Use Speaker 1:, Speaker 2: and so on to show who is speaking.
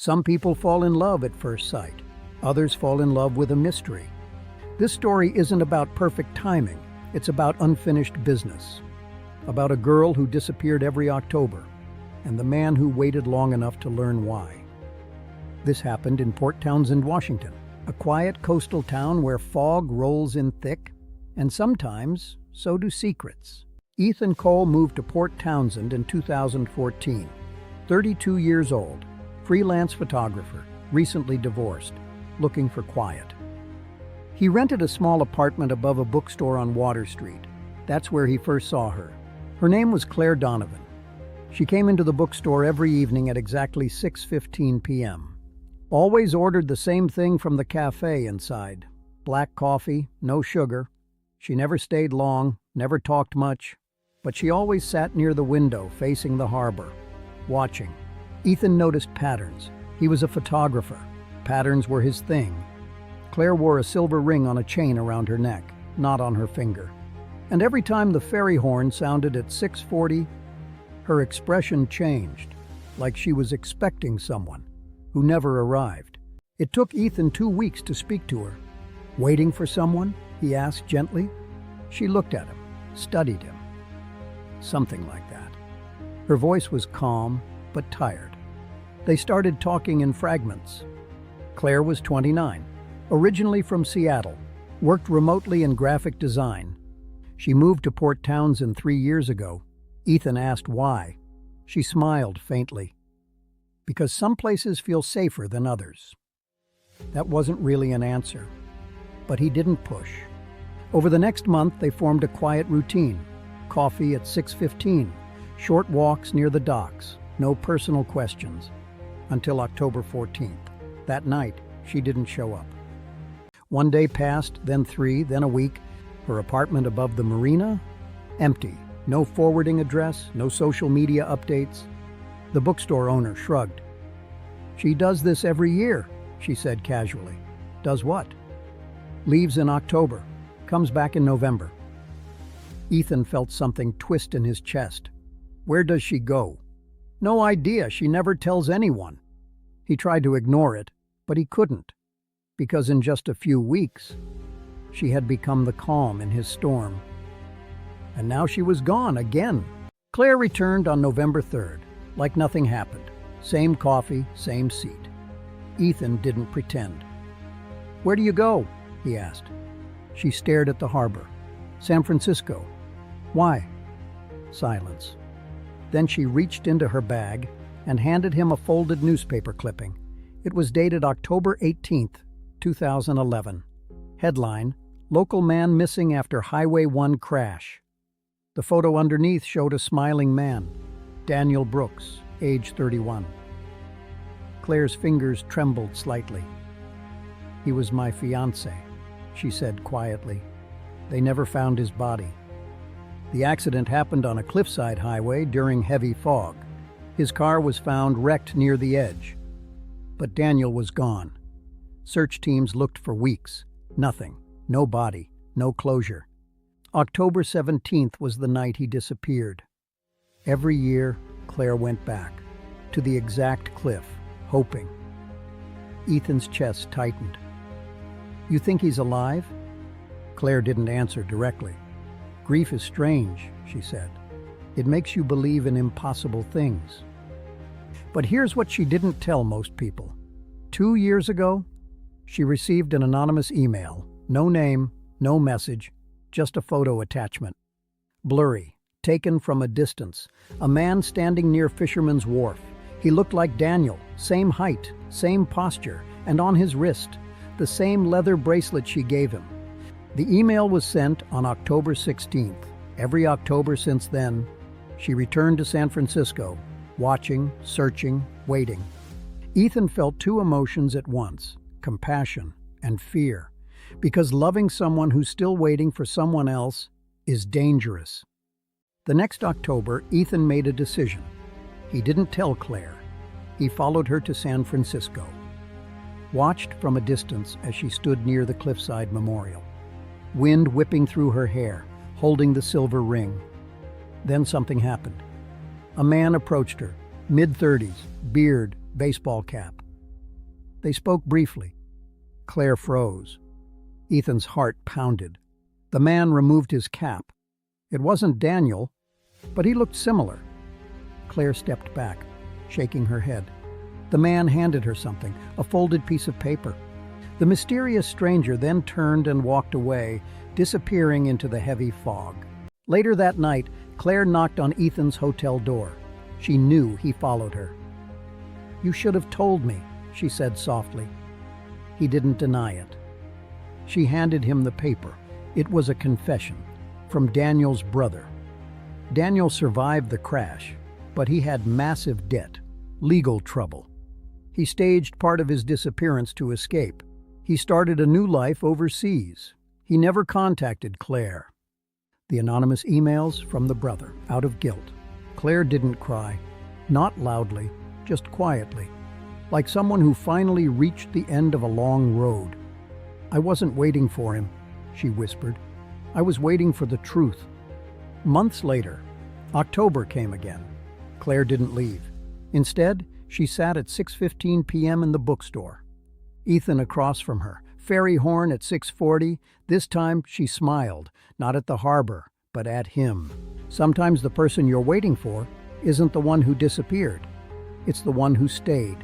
Speaker 1: Some people fall in love at first sight. Others fall in love with a mystery. This story isn't about perfect timing. It's about unfinished business. About a girl who disappeared every October, and the man who waited long enough to learn why. This happened in Port Townsend, Washington, a quiet coastal town where fog rolls in thick, and sometimes so do secrets. Ethan Cole moved to Port Townsend in 2014. 32 years old, freelance photographer, recently divorced, looking for quiet. He rented a small apartment above a bookstore on Water Street. That's where he first saw her. Her name was Claire Donovan. She came into the bookstore every evening at exactly 6:15 p.m. Always ordered the same thing from the cafe inside. Black coffee, no sugar. She never stayed long, never talked much, but she always sat near the window facing the harbor, watching. Ethan noticed patterns. He was a photographer. Patterns were his thing. Claire wore a silver ring on a chain around her neck, not on her finger. And every time the ferry horn sounded at 6:40, her expression changed, like she was expecting someone who never arrived. It took Ethan 2 weeks to speak to her. "Waiting for someone?" he asked gently. She looked at him, studied him. Something like that. Her voice was calm, but tired. They started talking in fragments. Claire was 29, originally from Seattle, worked remotely in graphic design. She moved to Port Townsend 3 years ago. Ethan asked why. She smiled faintly. Because some places feel safer than others. That wasn't really an answer, but he didn't push. Over the next month, they formed a quiet routine. Coffee at 6:15, short walks near the docks, no personal questions. Until October 14th. That night, she didn't show up. 1 day passed, then 3, then a week. Her apartment above the marina? Empty. No forwarding address, no social media updates. The bookstore owner shrugged. "She does this every year," she said casually. "Does what?" "Leaves in October. Comes back in November." Ethan felt something twist in his chest. Where does she go? No idea. She never tells anyone. He tried to ignore it, but he couldn't, because in just a few weeks, she had become the calm in his storm. And now she was gone again. Claire returned on November 3rd, like nothing happened. Same coffee, same seat. Ethan didn't pretend. "Where do you go?" he asked. She stared at the harbor. "San Francisco." "Why?" Silence. Then she reached into her bag and handed him a folded newspaper clipping. It was dated October 18th, 2011. Headline, "Local man missing after Highway 1 crash." The photo underneath showed a smiling man, Daniel Brooks, age 31. Claire's fingers trembled slightly. "He was my fiancé," she said quietly. "They never found his body. The accident happened on a cliffside highway during heavy fog. His car was found wrecked near the edge. But Daniel was gone. Search teams looked for weeks. Nothing. No body. No closure. October 17th was the night he disappeared. Every year, Claire went back, to the exact cliff, hoping. Ethan's chest tightened. "You think he's alive?" Claire didn't answer directly. "Grief is strange," she said. "It makes you believe in impossible things." But here's what she didn't tell most people. 2 years ago, she received an anonymous email. No name, no message, just a photo attachment. Blurry, taken from a distance. A man standing near Fisherman's Wharf. He looked like Daniel, same height, same posture, and on his wrist, the same leather bracelet she gave him. The email was sent on October 16th. Every October since then, she returned to San Francisco, watching, searching, waiting. Ethan felt 2 emotions at once, compassion and fear, because loving someone who's still waiting for someone else is dangerous. The next October, Ethan made a decision. He didn't tell Claire. He followed her to San Francisco. Watched from a distance as she stood near the cliffside memorial. Wind whipping through her hair, holding the silver ring. Then something happened. A man approached her, mid-30s, beard, baseball cap. They spoke briefly. Claire froze. Ethan's heart pounded. The man removed his cap. It wasn't Daniel, but he looked similar. Claire stepped back, shaking her head. The man handed her something, a folded piece of paper. The mysterious stranger then turned and walked away, disappearing into the heavy fog. Later that night, Claire knocked on Ethan's hotel door. She knew he followed her. "You should have told me," she said softly. He didn't deny it. She handed him the paper. It was a confession from Daniel's brother. Daniel survived the crash, but he had massive debt, legal trouble. He staged part of his disappearance to escape. He started a new life overseas. He never contacted Claire. The anonymous emails from the brother, out of guilt. Claire didn't cry, not loudly, just quietly, like someone who finally reached the end of a long road. "I wasn't waiting for him," she whispered. "I was waiting for the truth." Months later, October came again. Claire didn't leave. Instead, she sat at 6:15 p.m. in the bookstore. Ethan across from her, ferry horn at 6:40. This time she smiled, not at the harbor, but at him. Sometimes the person you're waiting for isn't the one who disappeared. It's the one who stayed.